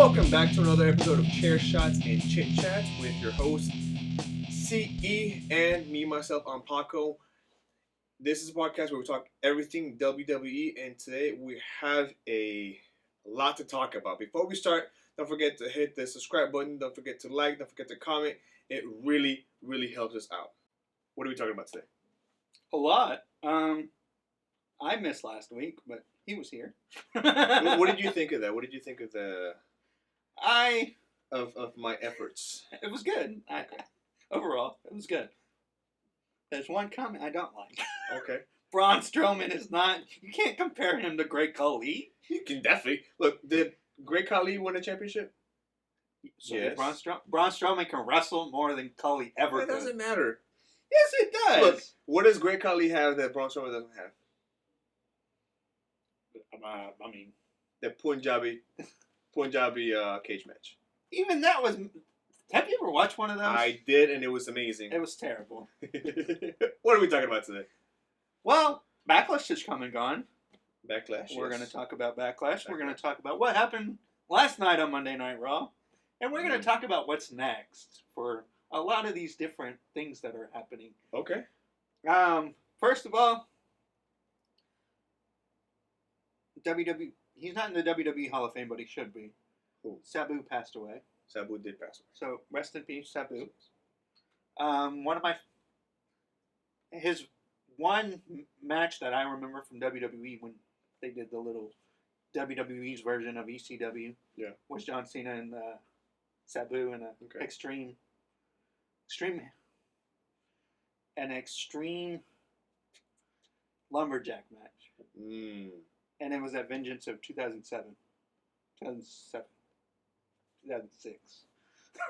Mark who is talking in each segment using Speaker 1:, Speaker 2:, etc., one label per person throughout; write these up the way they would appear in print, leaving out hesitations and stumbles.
Speaker 1: Welcome back to another episode of Chair Shots and Chit Chat with your host CE and me myself. I'm Paco. This is a podcast where we talk everything WWE, and today we have a lot to talk about. Before we start, don't forget to hit the subscribe button. Don't forget to like. Don't forget to comment. It really, really helps us out. What are we talking about today?
Speaker 2: A lot. I missed last week, but he was here.
Speaker 1: What did you think of that? What did you think of of my efforts?
Speaker 2: It was good. Overall, it was good. There's one comment I don't like.
Speaker 1: Okay.
Speaker 2: Braun Strowman is not. You can't compare him to Great Khali.
Speaker 1: You can definitely look. Did Great Khali win a championship?
Speaker 2: So yes. Braun Strowman can wrestle more than Khali ever
Speaker 1: could. It doesn't matter.
Speaker 2: Yes, it does.
Speaker 1: Look, what does Great Khali have that Braun Strowman doesn't have?
Speaker 2: I mean,
Speaker 1: the Punjabi cage match.
Speaker 2: Even that was. Have you ever watched one of those?
Speaker 1: I did, and it was amazing.
Speaker 2: It was terrible.
Speaker 1: What are we talking about today?
Speaker 2: Well, Backlash has come and gone.
Speaker 1: Backlash.
Speaker 2: We're going to talk about Backlash. We're going to talk about what happened last night on Monday Night Raw. And we're going to talk about what's next for a lot of these different things that are happening.
Speaker 1: Okay.
Speaker 2: First of all, WWE. He's not in the WWE Hall of Fame, but he should be.
Speaker 1: Who?
Speaker 2: Sabu passed away.
Speaker 1: Sabu did pass away.
Speaker 2: So rest in peace, Sabu. His one match that I remember from WWE when they did the little WWE's version of ECW.
Speaker 1: Yeah.
Speaker 2: Was John Cena and Sabu in an extreme lumberjack match. And it was at Vengeance of 2006.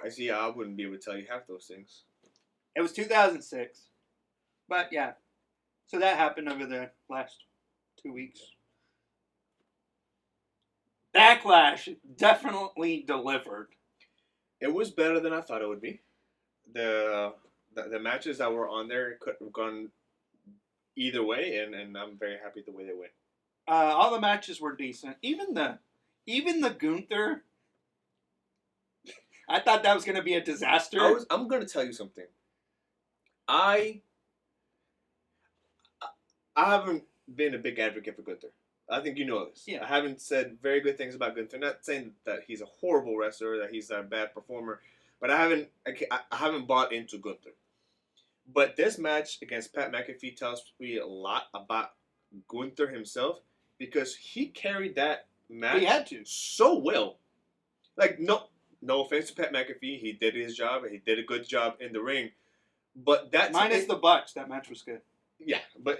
Speaker 1: I see. I wouldn't be able to tell you half those things.
Speaker 2: It was 2006. But yeah. So that happened over the last 2 weeks. Backlash definitely delivered.
Speaker 1: It was better than I thought it would be. The matches that were on there could have gone either way, and I'm very happy the way they went.
Speaker 2: All the matches were decent. Even the Gunther. I thought that was going to be a disaster.
Speaker 1: I'm going to tell you something. I haven't been a big advocate for Gunther. I think you know this.
Speaker 2: Yeah.
Speaker 1: I haven't said very good things about Gunther. Not saying that he's a horrible wrestler, that he's a bad performer, but I haven't bought into Gunther. But this match against Pat McAfee tells me a lot about Gunther himself because he carried that match
Speaker 2: he had to.
Speaker 1: So well. Like, no offense to Pat McAfee, he did his job and he did a good job in the ring. But that
Speaker 2: minus the botch, that match was good.
Speaker 1: Yeah, but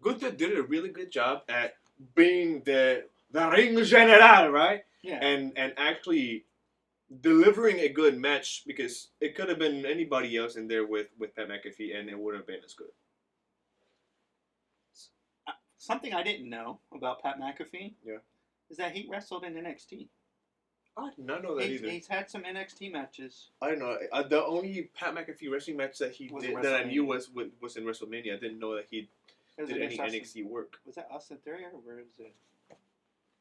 Speaker 1: Gunther did a really good job at being the ring general, right?
Speaker 2: Yeah.
Speaker 1: And actually delivering a good match because it could have been anybody else in there with Pat McAfee and it wouldn't have been as good.
Speaker 2: Something I didn't know about Pat McAfee is that he wrestled in NXT.
Speaker 1: I did not know that either.
Speaker 2: He's had some NXT matches.
Speaker 1: I don't know. The only Pat McAfee wrestling match that he did that I knew was in WrestleMania. I didn't know that he did any NXT work.
Speaker 2: Was that Austin Theory or where was it? It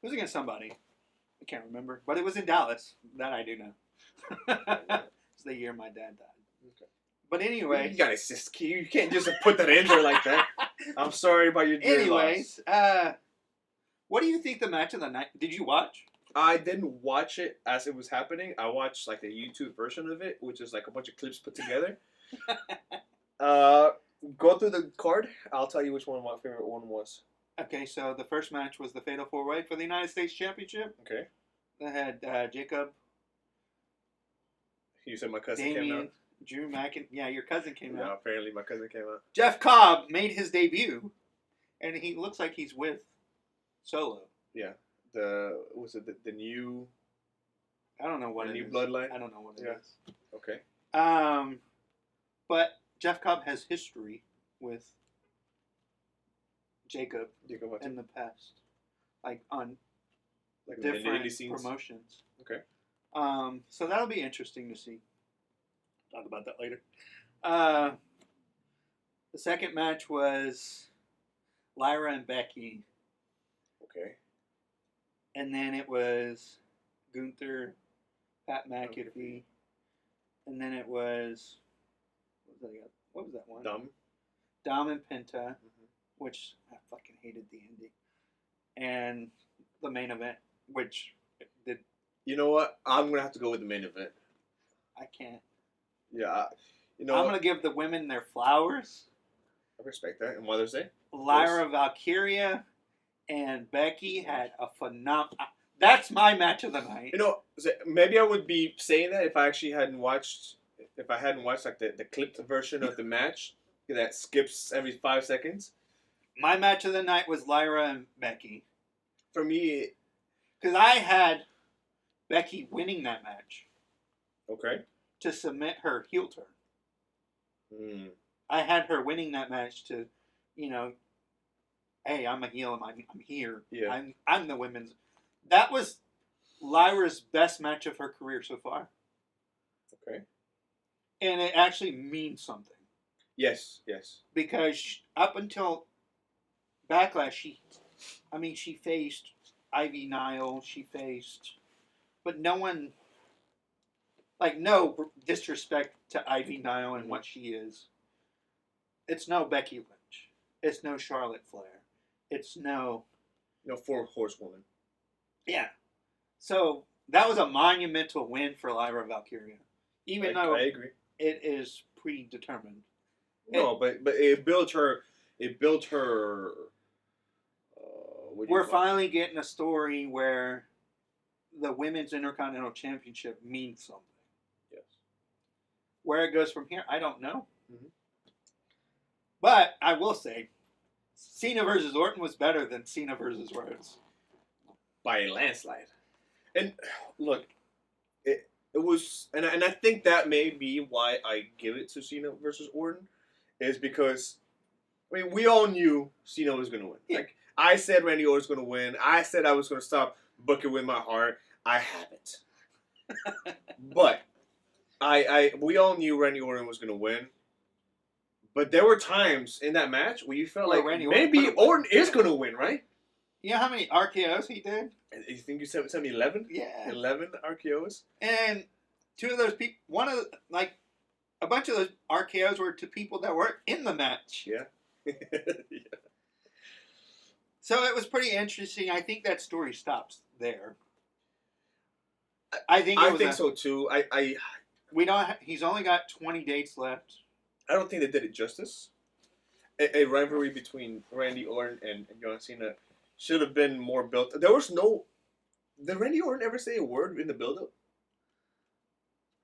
Speaker 2: was against somebody. I can't remember. But it was in Dallas. That I do know. It's the year my dad died. Okay. But anyway.
Speaker 1: You gotta insist. You can't just put that in there like that. I'm sorry about your dear
Speaker 2: Anyways, what do you think the match of the night? Did you watch?
Speaker 1: I didn't watch it as it was happening. I watched like the YouTube version of it, which is like a bunch of clips put together. Go through the card. I'll tell you which one my favorite one was.
Speaker 2: Okay, so the first match was the Fatal 4-Way for the United States Championship.
Speaker 1: Okay.
Speaker 2: They had Jacob.
Speaker 1: You said my cousin came out?
Speaker 2: Drew McIntyre. Yeah, your cousin came out.
Speaker 1: Yeah, apparently my cousin came out.
Speaker 2: Jeff Cobb made his debut, and he looks like he's with Solo.
Speaker 1: Yeah. The new...
Speaker 2: I don't know what
Speaker 1: the
Speaker 2: it
Speaker 1: new
Speaker 2: is.
Speaker 1: bloodline?
Speaker 2: I don't know what it is.
Speaker 1: Okay.
Speaker 2: But Jeff Cobb has history with Jacob in the past, like on different promotions.
Speaker 1: Okay.
Speaker 2: So that'll be interesting to see. Talk about that later. The second match was Lyra and Becky.
Speaker 1: Okay.
Speaker 2: And then it was Gunther, Pat McAfee. And then it was... What was that one? Dom and Penta, which I fucking hated the ending. And the main event, which did...
Speaker 1: You know what? I'm going to have to go with the main event.
Speaker 2: I can't.
Speaker 1: Yeah. You know
Speaker 2: I'm going to give the women their flowers.
Speaker 1: I respect that. And Mother's Day?
Speaker 2: Lyra Valkyria and Becky had a phenomenal... That's my match of the night.
Speaker 1: You know, maybe I would be saying that if I actually hadn't watched... If I hadn't watched like the clipped version of the match that skips every 5 seconds.
Speaker 2: My match of the night was Lyra and Becky.
Speaker 1: For me...
Speaker 2: Because I had Becky winning that match.
Speaker 1: Okay.
Speaker 2: To submit her heel turn.
Speaker 1: Hmm.
Speaker 2: I had her winning that match to, you know, hey, I'm a heel and I'm here.
Speaker 1: Yeah.
Speaker 2: I'm the women's. That was Lyra's best match of her career so far.
Speaker 1: Okay.
Speaker 2: And it actually means something.
Speaker 1: Yes, yes.
Speaker 2: Because up until Backlash, she faced Ivy Nile, but no one, like, no disrespect to Ivy Nile and what she is. It's no Becky Lynch. It's no Charlotte Flair. It's no...
Speaker 1: No 4 horsewoman.
Speaker 2: Yeah. So, that was a monumental win for Lyra Valkyria. Even though
Speaker 1: I agree.
Speaker 2: It is predetermined.
Speaker 1: No, but it built her...
Speaker 2: We're finally getting a story where the Women's Intercontinental Championship means something.
Speaker 1: Yes.
Speaker 2: Where it goes from here, I don't know.
Speaker 1: Mm-hmm.
Speaker 2: But I will say, Cena versus Orton was better than Cena versus Rhodes.
Speaker 1: By a landslide. And look, it was... And I think that may be why I give it to Cena versus Orton. Is because, I mean, we all knew Cena was going to win.
Speaker 2: Yeah.
Speaker 1: Like, I said Randy Orton was going to win. I said I was going to stop Booker with my heart. I haven't. But we all knew Randy Orton was going to win. But there were times in that match where you felt like maybe Orton is going to win, right?
Speaker 2: You know how many RKOs he did?
Speaker 1: You think you said 11?
Speaker 2: Yeah.
Speaker 1: 11 RKOs?
Speaker 2: And two of those people, a bunch of those RKOs were to people that weren't in the match.
Speaker 1: Yeah. Yeah.
Speaker 2: So it was pretty interesting. I think that story stops there. I think
Speaker 1: so too.
Speaker 2: We don't. He's only got 20 dates left.
Speaker 1: I don't think they did it justice. A rivalry between Randy Orton and John Cena should have been more built. There was no... Did Randy Orton ever say a word in the build-up?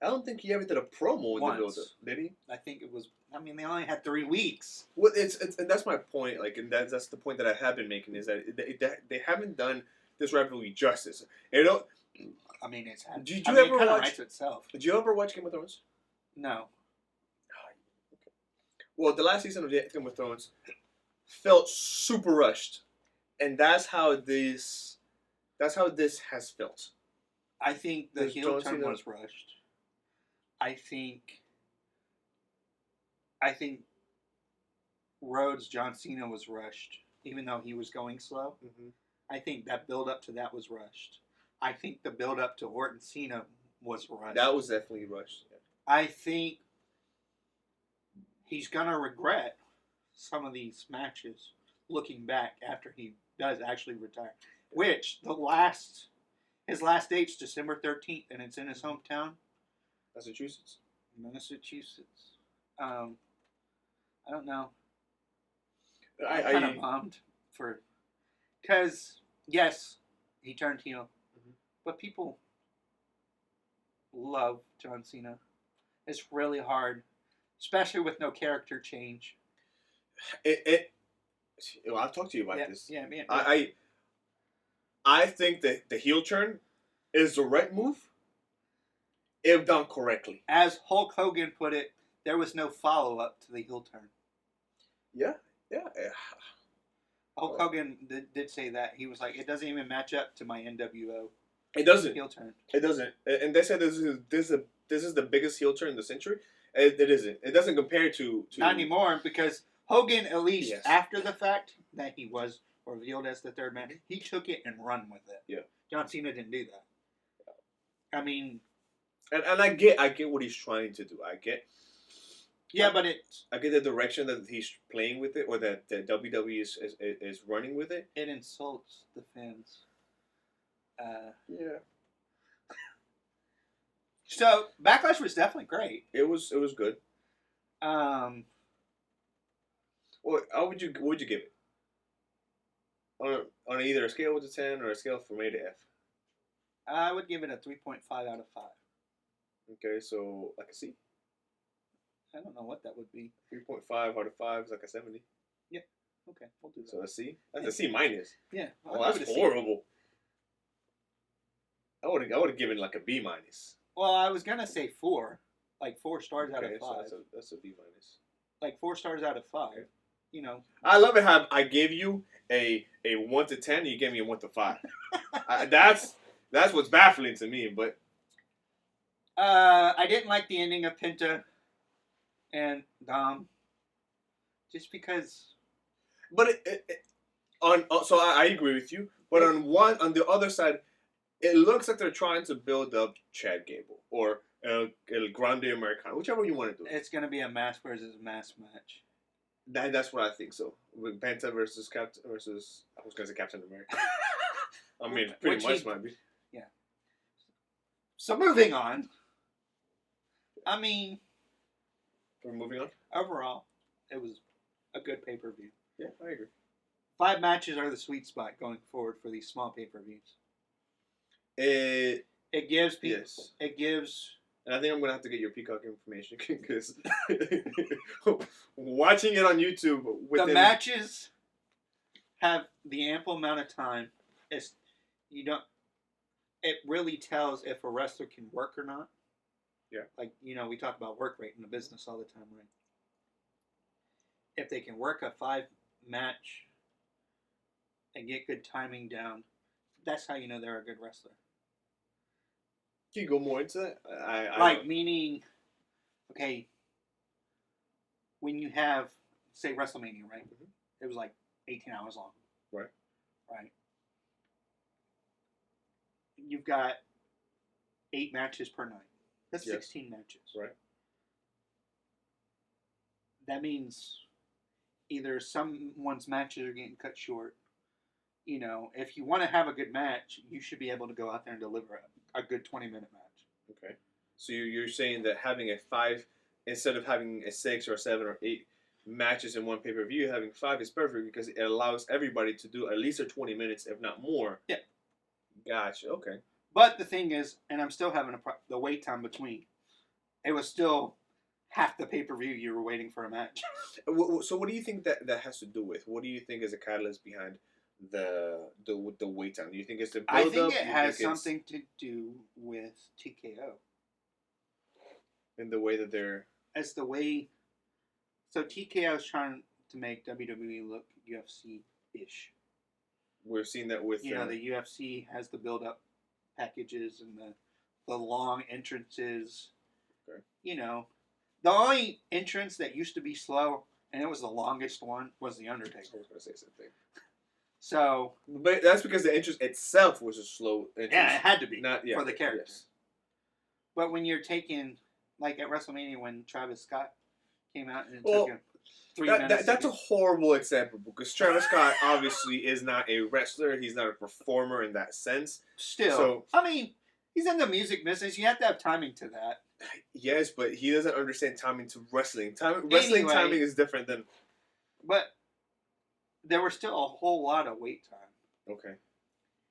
Speaker 1: I don't think he ever did a promo in the build-up. Did he?
Speaker 2: I think it was... I mean, they only had 3 weeks.
Speaker 1: Well, and that's my point. Like, and that's the point that I have been making, is that they haven't done this rivalry justice.
Speaker 2: I mean, it's...
Speaker 1: Did you ever watch...
Speaker 2: Writes itself.
Speaker 1: Did you ever watch Game of Thrones?
Speaker 2: No.
Speaker 1: Okay. Well, the last season of Game of Thrones felt super rushed, and that's how this has felt.
Speaker 2: I think the heel turn was rushed. I think Rhodes John Cena was rushed, even though he was going slow.
Speaker 1: Mm-hmm.
Speaker 2: I think that build up to that was rushed. I think the build up to Orton Cena was rushed.
Speaker 1: That was definitely rushed. Yeah.
Speaker 2: I think he's gonna regret some of these matches looking back after he does actually retire. Which his last date's December 13th, and it's in his hometown,
Speaker 1: Massachusetts.
Speaker 2: I don't know.
Speaker 1: I'm
Speaker 2: kind of bummed because yes, he turned heel, but people love John Cena. It's really hard, especially with no character change.
Speaker 1: Well, I've talked to you about this.
Speaker 2: Yeah, man.
Speaker 1: I think that the heel turn is the right move if done correctly.
Speaker 2: As Hulk Hogan put it, there was no follow-up to the heel turn.
Speaker 1: Yeah.
Speaker 2: Hulk Hogan did say that. He was like, it doesn't even match up to my NWO.
Speaker 1: It doesn't.
Speaker 2: Heel turn.
Speaker 1: It doesn't. And they said this is the biggest heel turn in the century. It isn't. It doesn't compare to...
Speaker 2: Not anymore, because Hogan, at least after the fact that he was revealed as the third man, he took it and run with it.
Speaker 1: Yeah.
Speaker 2: John Cena didn't do that. I mean,
Speaker 1: and I get what he's trying to do. I get.
Speaker 2: Yeah, but
Speaker 1: I get the direction that he's playing with it, or that the WWE is running with it.
Speaker 2: It insults the fans.
Speaker 1: Yeah.
Speaker 2: So Backlash was definitely great.
Speaker 1: It was good.
Speaker 2: Well,
Speaker 1: what would you give it? On either a scale of 10 or a scale from A to F?
Speaker 2: I would give it a 3.5 out of 5.
Speaker 1: Okay, so like a C.
Speaker 2: I don't know what that would be.
Speaker 1: 3.5 out of 5 is like a 70.
Speaker 2: Yeah. Okay, we'll do that.
Speaker 1: So a C? That's a C minus.
Speaker 2: Yeah.
Speaker 1: Oh, that's horrible. I would have given like a B minus.
Speaker 2: Well, I was gonna say 4, like 4 stars out of 5.
Speaker 1: So that's a B minus.
Speaker 2: Like 4 stars out of 5. You know.
Speaker 1: I love it how I gave you a 1 to 10, you gave me a 1 to 5. That's what's baffling to me, but.
Speaker 2: I didn't like the ending of Penta and Dom, just because.
Speaker 1: But so I agree with you. But on the other side, it looks like they're trying to build up Chad Gable or El Grande Americano, whichever you want to do.
Speaker 2: It's gonna be a mass versus mass match.
Speaker 1: That's what I think. So with Penta versus I was gonna say Captain America. I mean, pretty much might be.
Speaker 2: Yeah. So moving on. I mean,
Speaker 1: we're moving on.
Speaker 2: Overall, it was a good pay-per-view.
Speaker 1: Yeah, I agree.
Speaker 2: 5 matches are the sweet spot going forward for these small pay-per-views. It gives people.
Speaker 1: Yes.
Speaker 2: It gives.
Speaker 1: And I think I'm gonna have to get your Peacock information because watching it on YouTube
Speaker 2: The matches have the ample amount of time. It really tells if a wrestler can work or not.
Speaker 1: Yeah.
Speaker 2: Like, we talk about work rate in the business all the time, right? If they can work a 5 match and get good timing down, that's how you know they're a good wrestler.
Speaker 1: Can you go more into that?
Speaker 2: Like, meaning, okay, when you have, say, WrestleMania, right? Mm-hmm. It was like 18 hours long.
Speaker 1: Right.
Speaker 2: Right. You've got 8 matches per night. That's 16 matches.
Speaker 1: Right.
Speaker 2: That means either someone's matches are getting cut short. If you want to have a good match, you should be able to go out there and deliver a good 20-minute match.
Speaker 1: Okay. So you're saying that having a 5, instead of having a 6 or 7 or 8 matches in one pay-per-view, having 5 is perfect because it allows everybody to do at least 20 minutes, if not more.
Speaker 2: Yeah.
Speaker 1: Gotcha. Okay.
Speaker 2: But the thing is, and I'm still having the wait time between. It was still half the pay-per-view you were waiting for a match.
Speaker 1: So what do you think that has to do with? What do you think is a catalyst behind the wait time? Do you think it's the build-up?
Speaker 2: I think it has something to do with TKO.
Speaker 1: In the way that they're...
Speaker 2: It's the way... So TKO is trying to make WWE look UFC-ish.
Speaker 1: We've seen that with...
Speaker 2: the UFC has the build-up packages and the long entrances.
Speaker 1: Okay.
Speaker 2: The only entrance that used to be slow, and it was the longest one, was The Undertaker.
Speaker 1: I was going to say something.
Speaker 2: So...
Speaker 1: But that's because the entrance itself was a slow entrance.
Speaker 2: Yeah, it had to be
Speaker 1: for
Speaker 2: the character.
Speaker 1: Yes.
Speaker 2: But when you're taking... Like at WrestleMania when Travis Scott came out and it took him 3 minutes.
Speaker 1: That's a horrible example because Travis Scott obviously is not a wrestler. He's not a performer in that sense.
Speaker 2: Still, I mean, he's in the music business. You have to have timing to that.
Speaker 1: Yes, but he doesn't understand timing to wrestling. Wrestling timing is different than...
Speaker 2: But there was still a whole lot of wait time.
Speaker 1: Okay.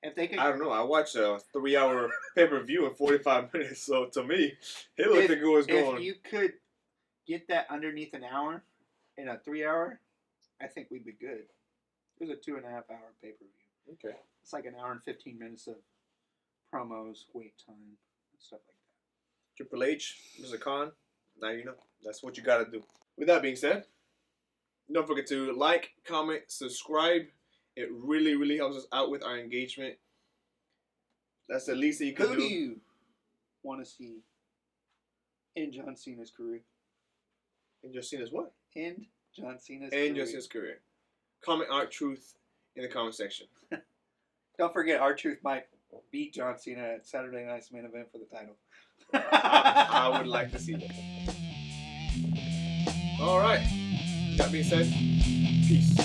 Speaker 2: If they could,
Speaker 1: I don't know. I watched a 3-hour pay-per-view in 45 minutes, so to me, it looked like it was going.
Speaker 2: If you could get that underneath an hour in a 3-hour, I think we'd be good. It was a 2.5-hour pay-per-view.
Speaker 1: Okay.
Speaker 2: It's like an hour and 15 minutes of promos, wait time, and stuff like that.
Speaker 1: Triple H, Mr. Khan, now you know. That's what you got to do. With that being said, don't forget to like, comment, subscribe. It really, really helps us out with our engagement. That's the least that you can do.
Speaker 2: Who do you want to see in John Cena's career?
Speaker 1: In John Cena's what?
Speaker 2: In John Cena's career.
Speaker 1: In John Cena's career. Comment R-Truth in the comment section.
Speaker 2: Don't forget, R-Truth might beat John Cena at Saturday Night's main event for the title.
Speaker 1: I would like to see that. All right. That being said, peace.